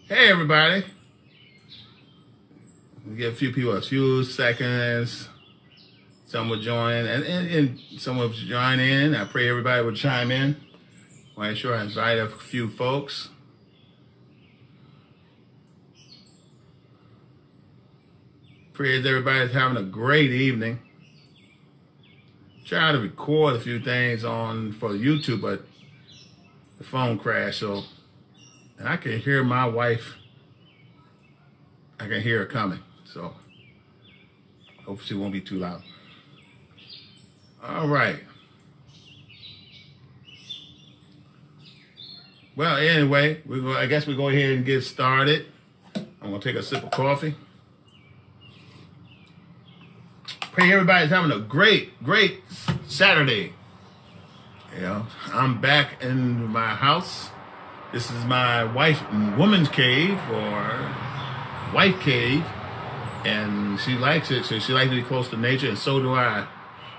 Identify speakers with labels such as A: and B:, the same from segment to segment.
A: Hey, everybody. We get a few people, a few seconds. Some will join, and some will join in. I pray everybody will chime in. I want to make sure I invite a few folks. Pray that everybody's having a great evening. Try to record a few things for YouTube, but the phone crashed, so and I can hear my wife. I can hear her coming, so hopefully she won't be too loud. All right. Well, anyway, I guess we go ahead and get started. I'm gonna take a sip of coffee. Pray everybody's having a great Saturday. You know, I'm back in my house. This is my woman's cave or wife cave, and she likes it. So she likes to be close to nature, and so do I.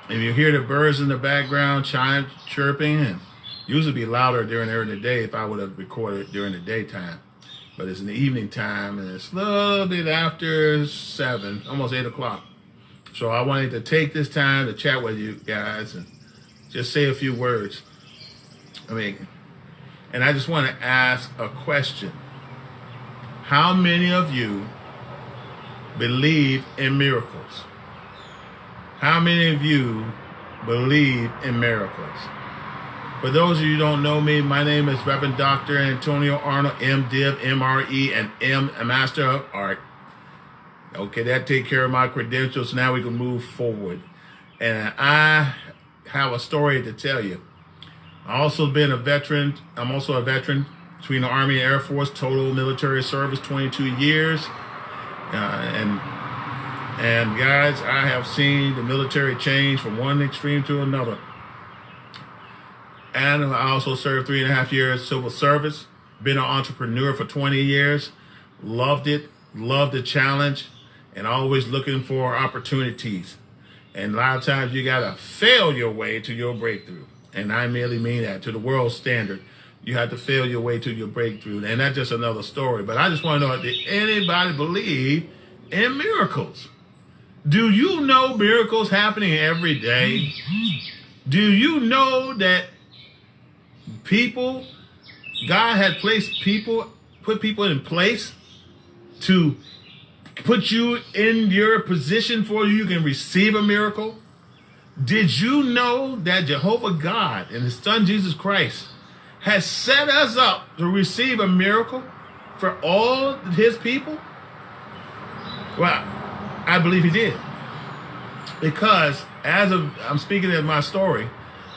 A: And you hear the birds in the background chirping, and usually be louder during the day if I would have recorded during the daytime. But it's in the evening time, and it's a little bit after 7, almost 8 o'clock. So I wanted to take this time to chat with you guys and just say a few words. And I just want to ask a question. How many of you believe in miracles? How many of you believe in miracles? For those of you who don't know me, my name is Reverend Dr. Antonio Arnold MDiv, MRE, and M, a Master of Art. Okay, that takes care of my credentials. Now we can move forward. And I have a story to tell you. I've also been a veteran. I'm also a veteran between the Army and Air Force, total military service, 22 years. And guys, I have seen the military change from one extreme to another. And I also served 3.5 years civil service, been an entrepreneur for 20 years, loved it, loved the challenge, and always looking for opportunities. And a lot of times you gotta fail your way to your breakthrough. And I merely mean that to the world standard. You have to fail your way to your breakthrough. And that's just another story. But I just want to know, did anybody believe in miracles? Do you know miracles happening every day? Do you know that God had put people in place to put you in your position for you can receive a miracle? Did you know that Jehovah God and his son Jesus Christ has set us up to receive a miracle for all his people? Well, I believe he did. Because I'm speaking of my story,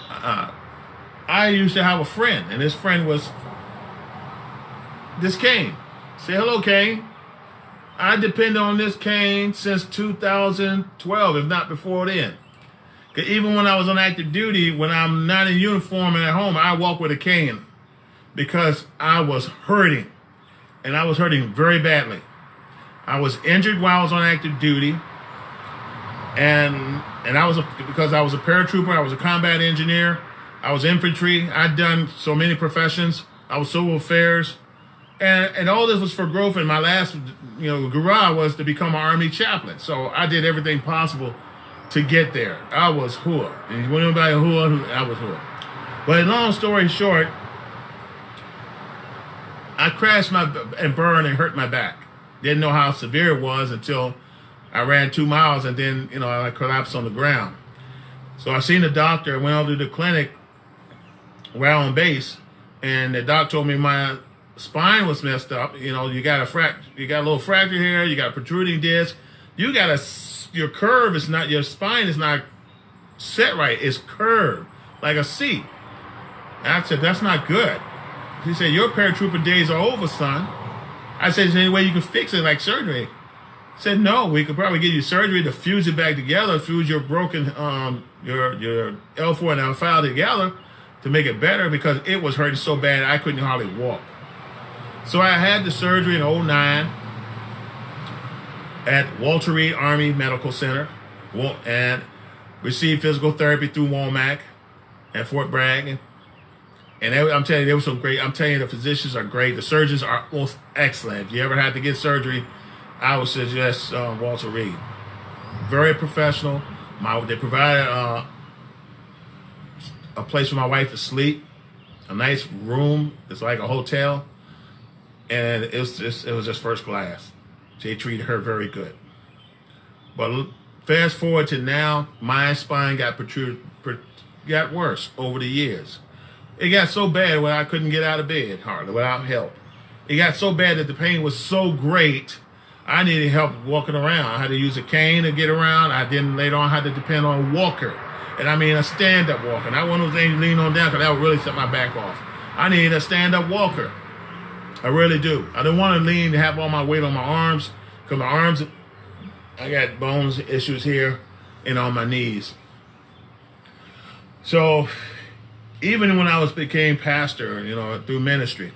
A: I used to have a friend, and this friend was this Cain. Say hello, Cain. I depend on this cane since 2012, if not before then. Because even when I was on active duty, when I'm not in uniform and at home, I walk with a cane because I was hurting, and I was hurting very badly. I was injured while I was on active duty, and because I was a paratrooper, I was a combat engineer, I was infantry. I'd done so many professions. I was civil affairs. And all this was for growth, and my last, hurrah was to become an Army chaplain. So I did everything possible to get there. I was hood. And when anybody hood, I was hood. But long story short, I crashed and burned and hurt my back. Didn't know how severe it was until I ran 2 miles, and then, I collapsed on the ground. So I seen the doctor, went over to the clinic where I'm on base, and the doc told me my spine was messed up. You got a little fracture here. You got a protruding disc. Your curve is not, your spine is not set right. It's curved like a C. And I said, that's not good. He said, your paratrooper days are over, son. I said, is there any way you can fix it, like surgery? He said, no, we could probably give you surgery to fuse it back together, fuse your broken, your L4 and L5 together to make it better, because it was hurting so bad I couldn't hardly walk. So I had the surgery in 2009 at Walter Reed Army Medical Center, and received physical therapy through Womack at Fort Bragg. And I'm telling you, there was some great. I'm telling you, the physicians are great. The surgeons are most excellent. If you ever had to get surgery, I would suggest Walter Reed. Very professional. They provided a place for my wife to sleep, a nice room. It's like a hotel, and it was just first class. They treated her very good. But fast forward to now, my spine got worse over the years. It got so bad where I couldn't get out of bed hardly without help. It got so bad that the pain was so great, I needed help walking around. I had to use a cane to get around. I then later on had to depend on a walker. And I mean a stand-up walker. Not one of those things you lean on down, because that would really set my back off. I needed a stand-up walker. I really do. I didn't want to lean to have all my weight on my arms, because my arms, I got bones issues here and on my knees. So even when I became pastor, through ministry,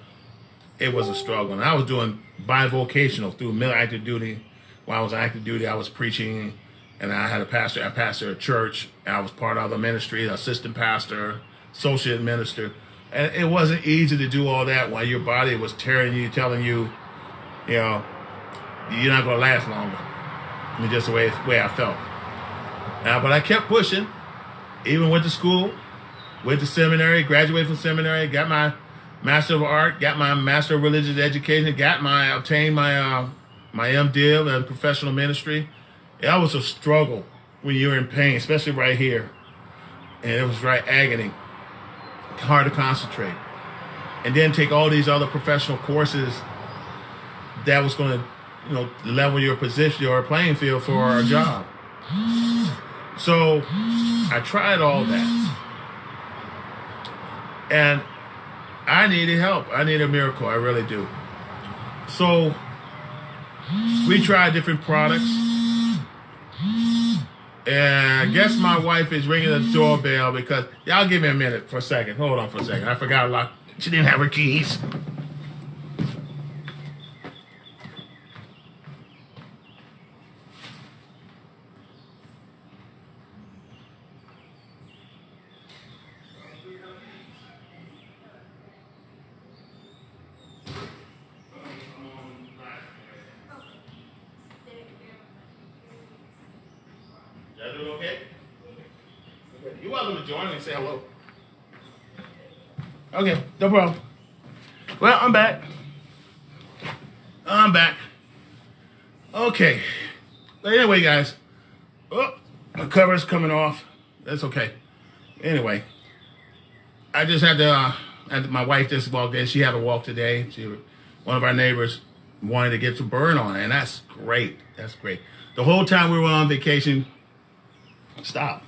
A: it was a struggle. And I was doing bivocational through active duty. While I was on active duty, I was preaching, and I had a pastor. I pastored a church. I was part of the ministry, assistant pastor, associate minister. And it wasn't easy to do all that while your body was tearing you, telling you, you're not going to last longer. I mean, just the way I felt. But I kept pushing, even went to school, went to seminary, graduated from seminary, got my Master of Art, got my Master of Religious Education, obtained my MDiv and professional ministry. That was a struggle when you're in pain, especially right here. And it was right agony, hard to concentrate. And then take all these other professional courses that was going to, level your position, your playing field for a job. So I tried all that. And I needed help. I need a miracle. I really do. So we tried different products. And I guess my wife is ringing the doorbell because, y'all give me a minute for a second. Hold on for a second. I forgot a lot. She didn't have her keys. Y'all doing okay? You're welcome to join me and say hello. Okay, no problem. Well, I'm back. Okay. But anyway, guys. Oh, my cover's coming off. That's okay. Anyway, I just had to, my wife just walked in. She had to walk today. One of our neighbors wanted to get some burn on, and that's great. That's great. The whole time we were on vacation, the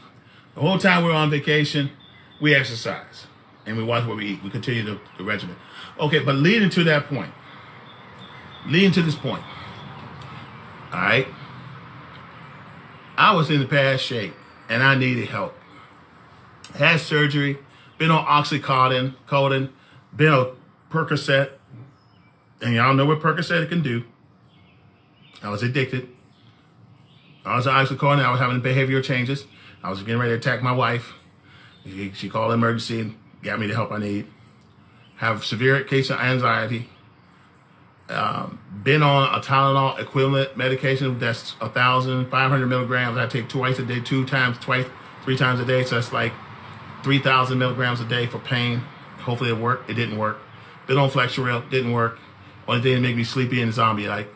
A: whole time we were on vacation, we exercise and we watch what we eat. We continue the regimen. Okay, but leading to this point, all right, I was in bad shape and I needed help. Had surgery, been on Oxycontin, been on Percocet, and y'all know what Percocet can do. I was addicted. I was on Oxycontin. I was having behavioral changes. I was getting ready to attack my wife. She called emergency and got me the help I need. Have severe case of anxiety. Been on a Tylenol equivalent medication that's 1,500 milligrams. I take twice a day, 3 times a day. So that's like 3,000 milligrams a day for pain. Hopefully it worked. It didn't work. Been on Flexeril. Didn't work. Only thing that make me sleepy and zombie-like.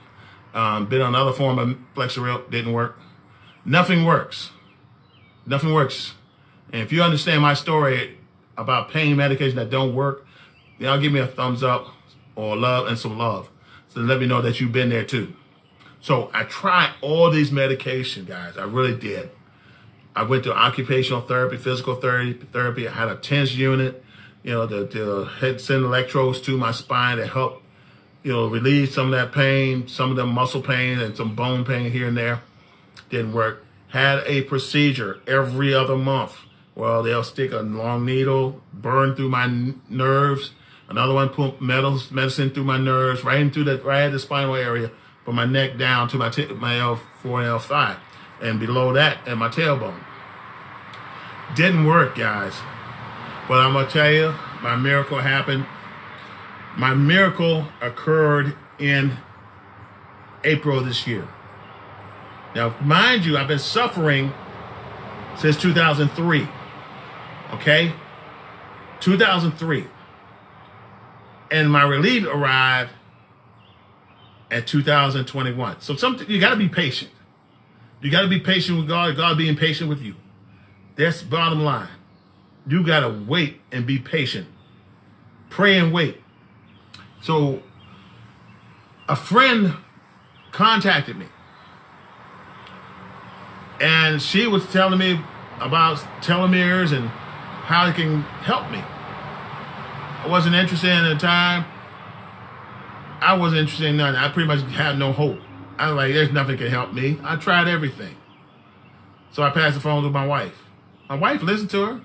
A: Been on another form of Flexeril. Didn't work. Nothing works. Nothing works. And if you understand my story about pain medication that don't work, y'all give me a thumbs up or love and some love. So let me know that you've been there too. So I tried all these medications, guys. I really did. I went to occupational therapy, physical therapy. I had a TENS unit, the head send electrodes to my spine to help, relieve some of that pain, some of the muscle pain and some bone pain here and there. Didn't work. Had a procedure every other month. Well, they'll stick a long needle, burn through my nerves. Another one put medicine through my nerves, right at the spinal area, from my neck down to my L4 and L5, and below that at my tailbone. Didn't work, guys. But I'm gonna tell you, my miracle happened. My miracle occurred in April of this year. Now, mind you, I've been suffering since 2003. Okay? 2003. And my relief arrived at 2021. So you got to be patient. You got to be patient with God. God being patient with you. That's bottom line. You got to wait and be patient. Pray and wait. So a friend contacted me. And she was telling me about telomeres and how it can help me. I wasn't interested at the time. I wasn't interested in nothing. I pretty much had no hope. I was like, there's nothing can help me. I tried everything. So I passed the phone to my wife. My wife listened to her.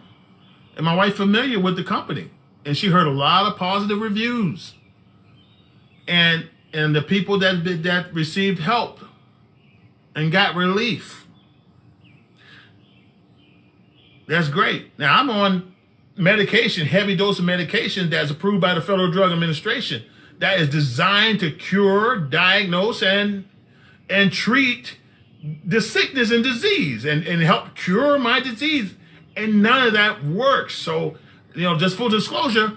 A: And my wife familiar with the company. And she heard a lot of positive reviews. And the people that received help and got relief. That's great. Now I'm on medication, heavy dose of medication that's approved by the Federal Drug Administration that is designed to cure, diagnose, and treat the sickness and disease and help cure my disease. And none of that works. So, just full disclosure,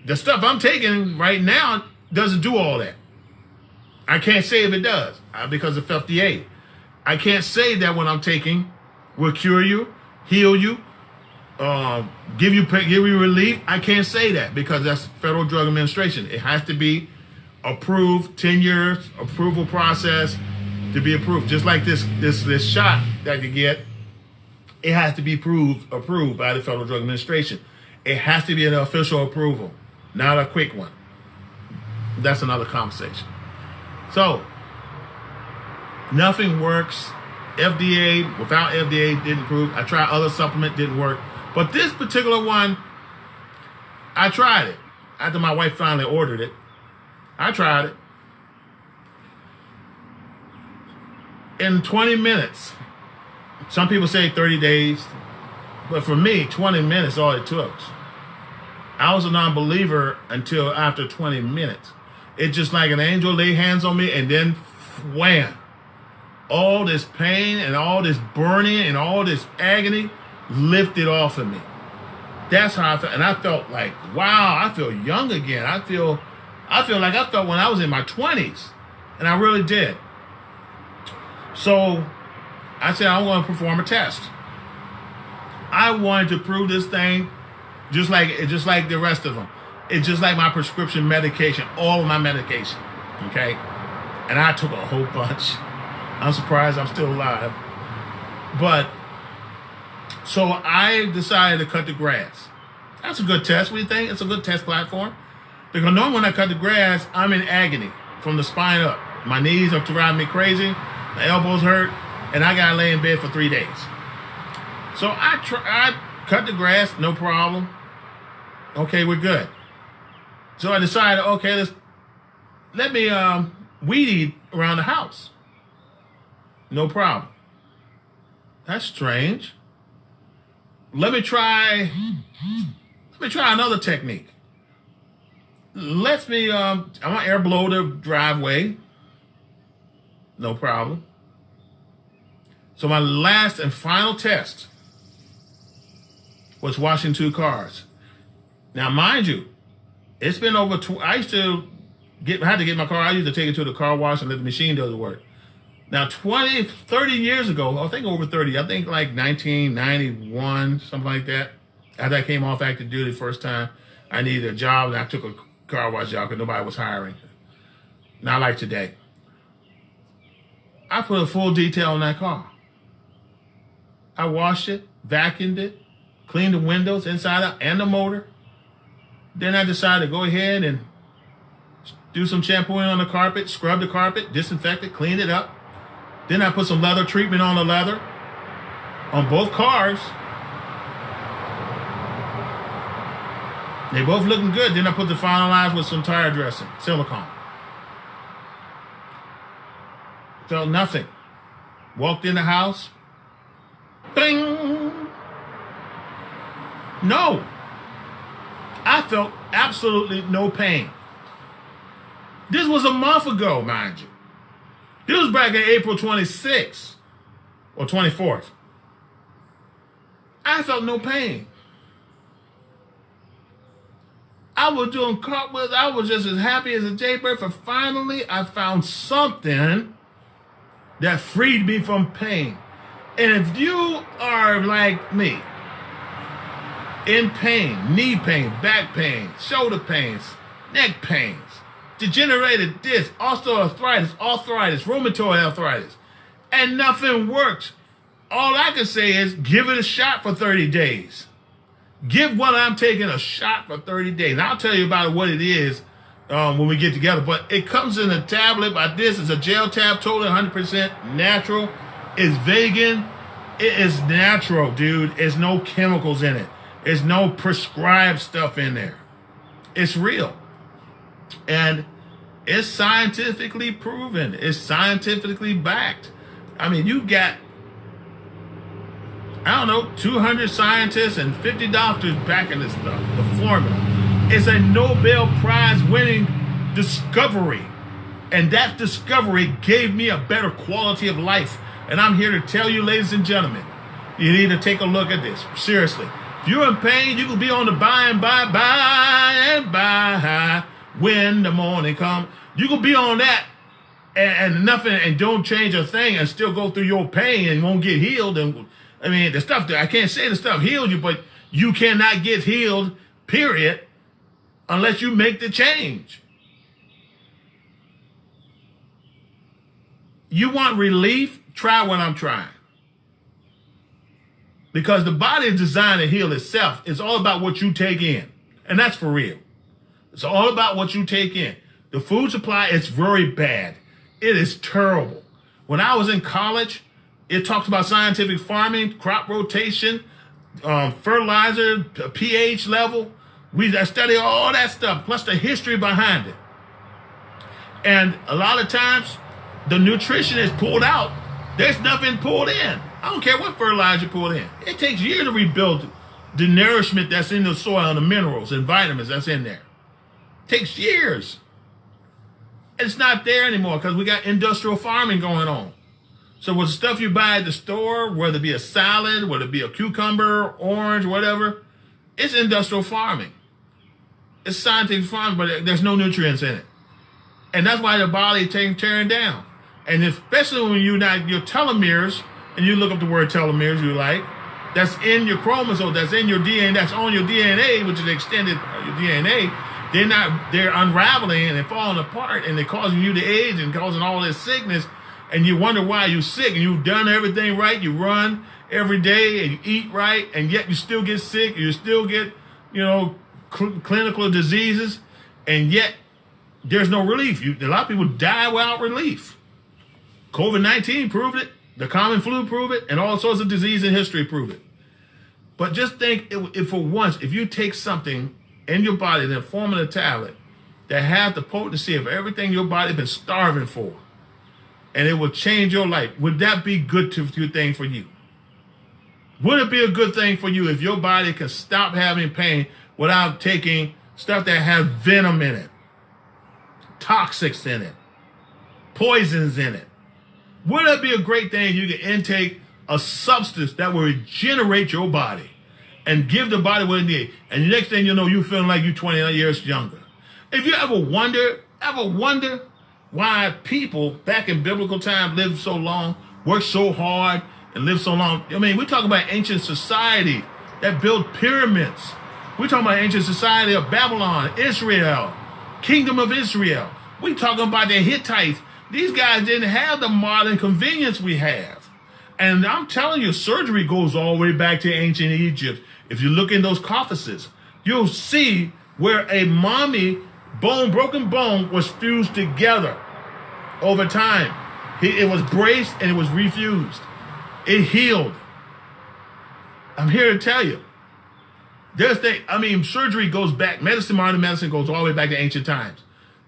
A: the stuff I'm taking right now doesn't do all that. I can't say if it does because of FDA. I can't say that what I'm taking will cure you, heal you, give you relief. I can't say that because that's Federal Drug Administration. It has to be approved, 10 years approval process to be approved. Just like this shot that you get, it has to be approved by the Federal Drug Administration. It has to be an official approval, not a quick one. That's another conversation. So, nothing works. FDA, without FDA, didn't approve. I tried other supplement, didn't work. But this particular one, I tried it. After my wife finally ordered it, I tried it. In 20 minutes, some people say 30 days, but for me, 20 minutes all it took. I was a non-believer until after 20 minutes. It's just like an angel laid hands on me and then wham. All this pain and all this burning and all this agony lifted off of me. That's how I felt. And I felt like, wow, I feel young again. I feel like I felt when I was in my 20s. And I really did. So I said, I want to perform a test. I wanted to prove this thing just like the rest of them. It's just like my prescription medication, all of my medication, okay? And I took a whole bunch. I'm surprised I'm still alive. But, so I decided to cut the grass. That's a good test. What do you think? It's a good test platform. Because normally when I cut the grass, I'm in agony from the spine up. My knees are driving me crazy. My elbows hurt. And I got to lay in bed for 3 days. So I cut the grass, no problem. Okay, we're good. So I decided, okay, let me weed eat around the house. No problem. That's strange. Let me try another technique. I want to air blow the driveway. No problem. So my last and final test was washing 2 cars. Now, mind you, it's been over. I had to get my car. I used to take it to the car wash and let the machine do the work. Now, 30 years ago, I think over 30, I think like 1991, something like that. After I came off active duty the first time, I needed a job and I took a car wash job because nobody was hiring. Not like today. I put a full detail on that car. I washed it, vacuumed it, cleaned the windows inside out and the motor. Then I decided to go ahead and do some shampooing on the carpet, scrub the carpet, disinfect it, clean it up. Then I put some leather treatment on the leather on both cars. They both looking good. Then I put the finalize with some tire dressing, silicone. Felt nothing. Walked in the house. Bing! No. I felt absolutely no pain. This was a month ago, mind you. This was back in April 26th or 24th. I felt no pain. I was doing cartwheels. I was just as happy as a jaybird, for finally I found something that freed me from pain. And if you are like me, in pain, knee pain, back pain, shoulder pains, neck pains, degenerated disc, osteoarthritis, arthritis, rheumatoid arthritis, and nothing works, all I can say is give it a shot for 30 days. Give what I'm taking a shot for 30 days. And I'll tell you about what it is when we get together. But it comes in a tablet like this. It's a gel tab, totally 100% natural. It's vegan. It is natural, dude. There's no chemicals in it. There's no prescribed stuff in there. It's real. And it's scientifically proven. It's scientifically backed. I mean, you got, I don't know, 200 scientists and 50 doctors backing this stuff, the formula. It's a Nobel Prize winning discovery. And that discovery gave me a better quality of life. And I'm here to tell you, ladies and gentlemen, you need to take a look at this. Seriously. If you're in pain, you can be on the buy and buy when the morning comes. You can be on that and nothing, and don't change a thing and still go through your pain and won't get healed. And I mean, the stuff that I can't say the stuff healed you, but you cannot get healed, period, unless you make the change. You want relief? Try what I'm trying. Because the body is designed to heal itself. It's all about what you take in. And that's for real. It's all about what you take in. The food supply is very bad. It is terrible. When I was in college, it talks about scientific farming, crop rotation, fertilizer, pH level. I study all that stuff, plus the history behind it. And a lot of times, the nutrition is pulled out. There's nothing pulled in. I don't care what fertilizer you pull in. It takes years to rebuild the nourishment that's in the soil and the minerals and vitamins that's in there. It takes years. It's not there anymore because we got industrial farming going on. So with the stuff you buy at the store, whether it be a salad, whether it be a cucumber, orange, whatever, it's industrial farming. It's scientific farming, but there's no nutrients in it. And that's why the body is tearing down. And especially when your telomeres, and you look up the word telomeres, you like, that's in your chromosome, that's in your DNA, that's on your DNA, which is extended your DNA. They're unraveling and they're falling apart, and they're causing you to age and causing all this sickness. And you wonder why you're sick, and you've done everything right. You run every day and you eat right, and yet you still get sick. You still get, clinical diseases, and yet there's no relief. A lot of people die without relief. COVID-19 proved it. The common flu proved it, and all sorts of disease in history prove it. But just think, if for once, if you take something in your body in the form of a tablet that has the potency of everything your body has been starving for, and it will change your life, would that be good thing for you? Would it be a good thing for you if your body can stop having pain without taking stuff that has venom in it, toxics in it, poisons in it? Would it be a great thing if you can intake a substance that will regenerate your body and give the body what it needs? And the next thing you know, you're feeling like you're 20 years younger. If you ever wonder why people back in biblical times lived so long, worked so hard, and lived so long. I mean, we're talking about ancient society that built pyramids. We're talking about ancient society of Babylon, Israel, Kingdom of Israel. We're talking about the Hittites. These guys didn't have the modern convenience we have. And I'm telling you, surgery goes all the way back to ancient Egypt. If you look in those cophices, you'll see where a mummy broken bone was fused together over time. It was braced and it was refused. It healed. I'm here to tell you. Surgery goes back, modern medicine goes all the way back to ancient times.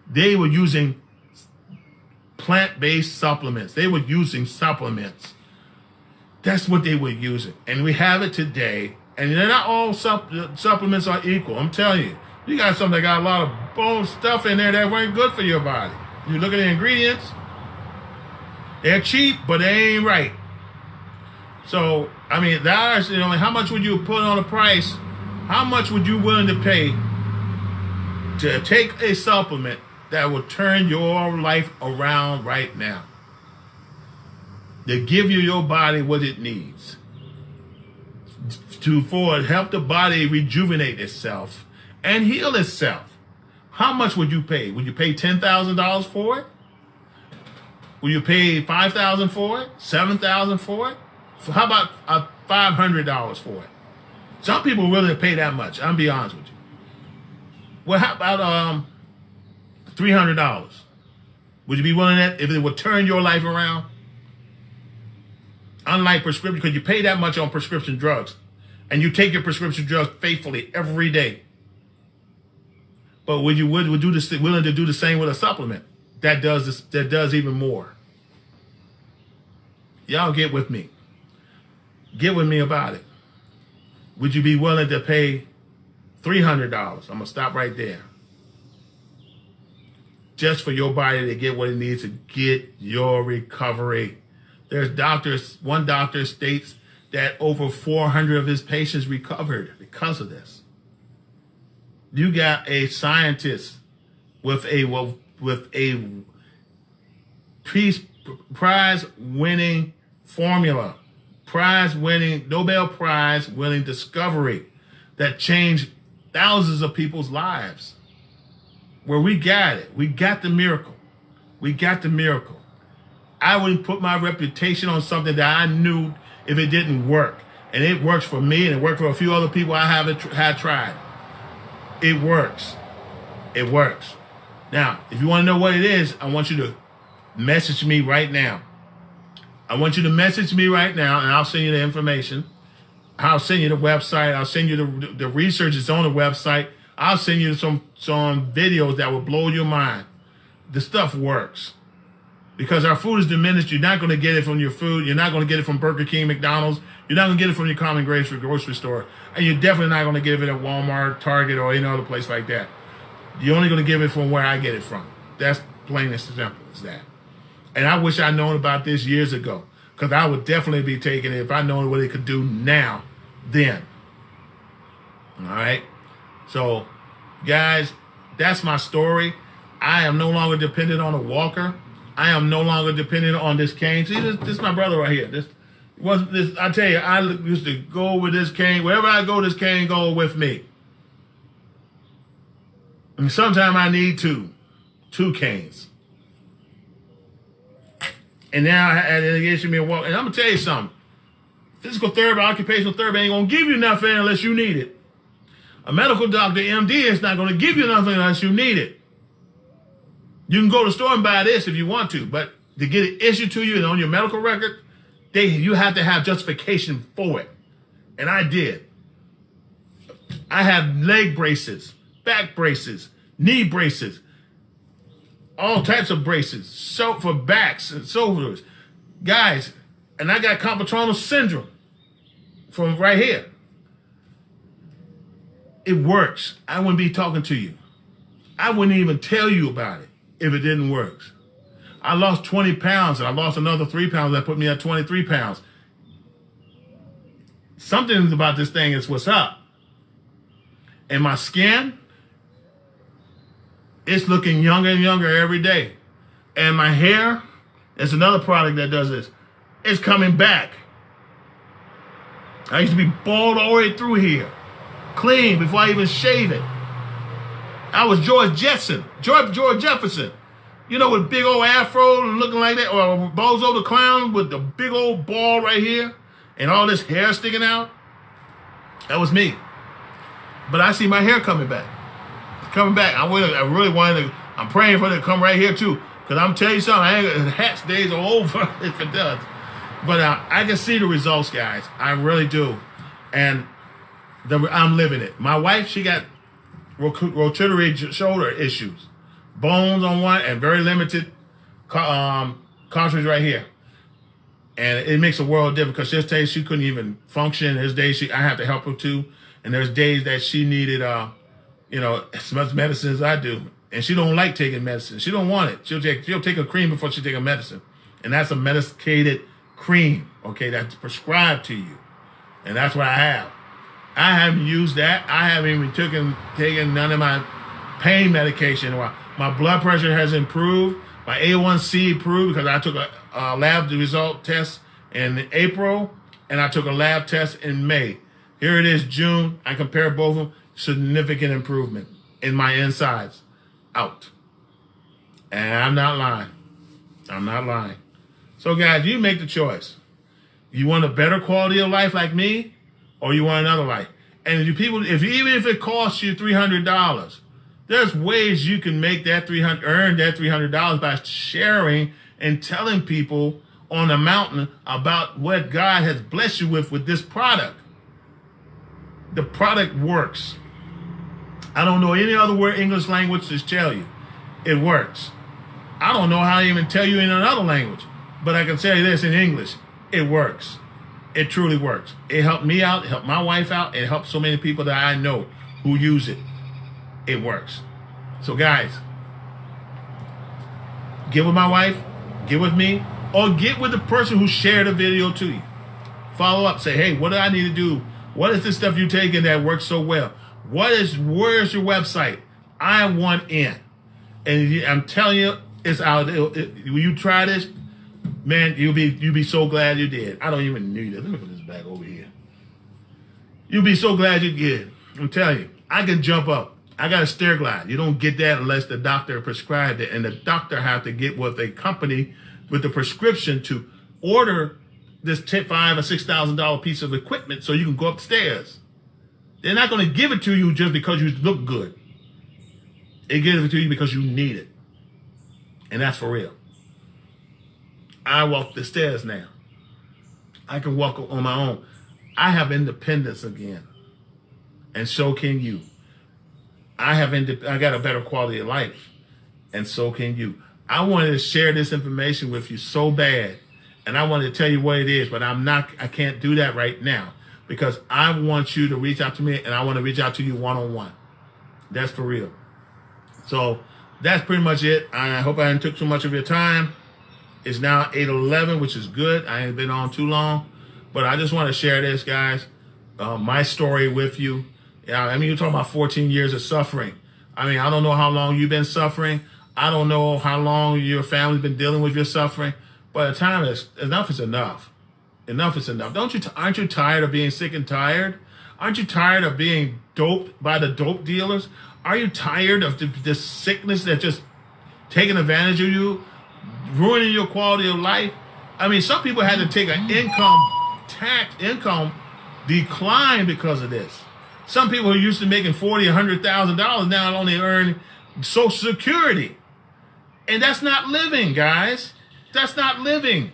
A: They were using plant-based supplements. They were using supplements. That's what they were using. And we have it today. And they're not all supplements are equal. I'm telling you. You got something that got a lot of bone stuff in there that ain't good for your body. You look at the ingredients, they're cheap, but they ain't right. So, I mean, that's, how much would you put on a price? How much would you willing to pay to take a supplement that will turn your life around right now? To give you your body what it needs. To help the body rejuvenate itself and heal itself. How much would you pay? Would you pay $10,000 for it? Will you pay $5,000 for it? $7,000 for it? So how about $500 for it? Some people are willing to pay that much. I'll be honest with you. Well, how about $300? Would you be willing to that if it would turn your life around? Unlike prescription, because you pay that much on prescription drugs, and you take your prescription drugs faithfully every day. But would you willing to do the same with a supplement that does this, that does even more? Y'all get with me. Get with me about it. Would you be willing to pay $300? I'm gonna stop right there. Just for your body to get what it needs to get your recovery. There's doctors, one doctor states that over 400 of his patients recovered because of this. You got a scientist with a prize winning formula, Nobel Prize winning discovery that changed thousands of people's lives. Where we got it. We got the miracle. We got the miracle. I wouldn't put my reputation on something that I knew if it didn't work. And it works for me, and it worked for a few other people I had tried. It works. It works. Now, if you want to know what it is, I want you to message me right now. I want you to message me right now, and I'll send you the information. I'll send you the website. I'll send you the research that's on the website. I'll send you some videos that will blow your mind. The stuff works. Because our food is diminished. You're not going to get it from your food. You're not going to get it from Burger King, McDonald's. You're not going to get it from your common grocery store. And you're definitely not going to get it at Walmart, Target, or any other place like that. You're only going to get it from where I get it from. That's plain and simple as that. And I wish I'd known about this years ago. Because I would definitely be taking it if I known what it could do now, then. All right? So, guys, that's my story. I am no longer dependent on a walker. I am no longer dependent on this cane. See, this is my brother right here. I tell you, I used to go with this cane. Wherever I go, this cane go with me. And sometimes I need two canes. And now it gives me a walk. And I'm going to tell you something. Physical therapy, occupational therapy ain't going to give you nothing unless you need it. A medical doctor, MD, is not going to give you nothing unless you need it. You can go to the store and buy this if you want to, but to get it issued to you and on your medical record, you have to have justification for it. And I did. I have leg braces, back braces, knee braces, all types of braces, so for backs and shoulders. Guys, and I got carpal tunnel syndrome from right here. It works. I wouldn't be talking to you. I wouldn't even tell you about it if it didn't work. I lost 20 pounds and I lost another 3 pounds. That put me at 23 pounds. Something about this thing is what's up. And my skin, it's looking younger and younger every day. And my hair, it's another product that does this. It's coming back. I used to be bald all the way through here. Clean before I even shave it. I was George Jefferson, you know, with big old afro and looking like that, or Bozo the Clown with the big old ball right here and all this hair sticking out. That was me. But I see my hair coming back. It's coming back. I really wanted to, I'm praying for it to come right here too. Because I'm telling you something, hat's days are over if it does. But I can see the results, guys. I really do. And I'm living it. My wife, she got rotatory shoulder issues, bones on one, and very limited cartilage right here. And it makes a world of difference because there's days she couldn't even function. There's days I have to help her too. And there's days that she needed you know, as much medicine as I do. And she don't like taking medicine. She don't want it. She'll take a cream before she take a medicine. And that's a medicated cream, okay, that's prescribed to you. And that's what I have. I haven't used that. I haven't even taken none of my pain medication. My blood pressure has improved. My A1C improved because I took a lab result test in April and I took a lab test in May. Here it is, June. I compare both of them. Significant improvement in my insides out. And I'm not lying. I'm not lying. So guys, you make the choice. You want a better quality of life like me, or you want another life? And even if it costs you $300, there's ways you can make that earn that $300 by sharing and telling people on the mountain about what God has blessed you with this product. The product works. I don't know any other word English language to tell you. It works. I don't know how to even tell you in another language, but I can tell you this in English. It works. It truly works. It helped me out. It helped my wife out. It helped so many people that I know who use it. It works. So guys, get with my wife, get with me, or get with the person who shared the video to you. Follow up. Say, hey, what do I need to do? What is this stuff you're taking that works so well? Where's your website? I want in. And I'm telling you, it's out. When you try this, man, you'll be so glad you did. I don't even need it. Let me put this back over here. You'll be so glad you did. I'm telling you, I can jump up. I got a stair glide. You don't get that unless the doctor prescribed it, and the doctor have to get with a company with the prescription to order this $5,000 or $6,000 piece of equipment so you can go upstairs. They're not going to give it to you just because you look good. They give it to you because you need it, and that's for real. I walk the stairs now. I can walk on my own. I have independence again, and so can you. I got a better quality of life, and so can you. I wanted to share this information with you so bad, and I wanted to tell you what it is, but I can't do that right now because I want you to reach out to me, and I want to reach out to you one-on-one. That's for real. So that's pretty much it. I hope I didn't took too much of your time. It's now 8:11, which is good. I ain't been on too long, but I just want to share this, guys, my story with you. Yeah, I mean, you're talking about 14 years of suffering. I mean, I don't know how long you've been suffering. I don't know how long your family's been dealing with your suffering, but the time is enough is enough. Enough is enough. Aren't you tired of being sick and tired? Aren't you tired of being doped by the dope dealers? Are you tired of this sickness that's just taking advantage of you, ruining your quality of life? I mean, some people had to take an income decline because of this. Some people who used to making $40,000 or $100,000 now only earn Social Security. And that's not living, guys. That's not living.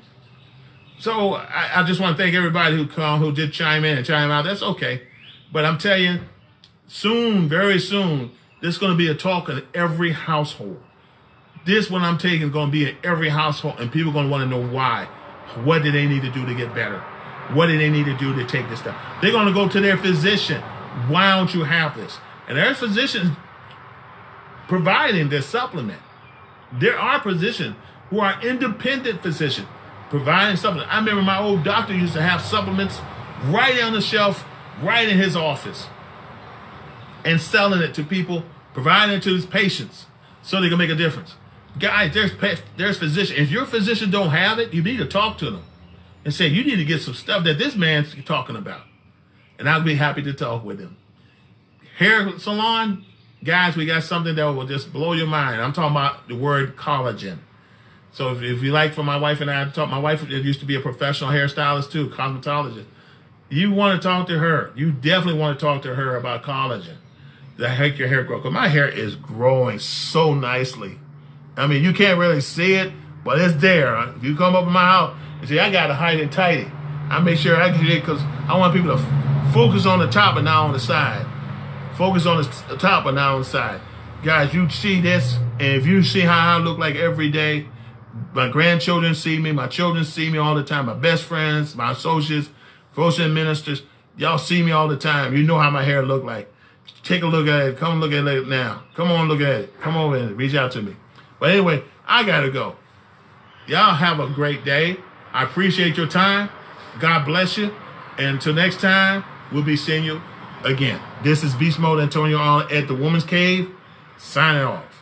A: So I just want to thank everybody who did chime in and chime out. That's okay. But I'm telling you, soon, very soon, this is going to be a talk in every household. This one I'm taking is going to be in every household, and people are going to want to know why. What do they need to do to get better? What do they need to do to take this stuff? They're going to go to their physician. Why don't you have this? And there's physicians providing this supplement. There are physicians who are independent physicians providing supplements. I remember my old doctor used to have supplements right on the shelf, right in his office, and selling it to people, providing it to his patients so they can make a difference. Guys, there's physicians. If your physician don't have it, you need to talk to them and say, you need to get some stuff that this man's talking about. And I'll be happy to talk with him. Hair salon, guys, we got something that will just blow your mind. I'm talking about the word collagen. So if you like, for my wife and I, my wife used to be a professional hairstylist too, cosmetologist. You want to talk to her. You definitely want to talk to her about collagen that make your hair grow. Because my hair is growing so nicely. I mean, you can't really see it, but it's there. If you come up in my house and say, I got to hide it tighty, I make sure I get it because I want people to focus on the top and not on the side. Focus on the top and not on the side. Guys, you see this, and if you see how I look like every day, my grandchildren see me, my children see me all the time, my best friends, my associates, associate ministers, y'all see me all the time. You know how my hair look like. Take a look at it. Come look at it now. Come on, look at it. Come over and reach out to me. But anyway, I got to go. Y'all have a great day. I appreciate your time. God bless you. And until next time, we'll be seeing you again. This is Beast Mode Antonio Arnold at the Woman's Cave, signing off.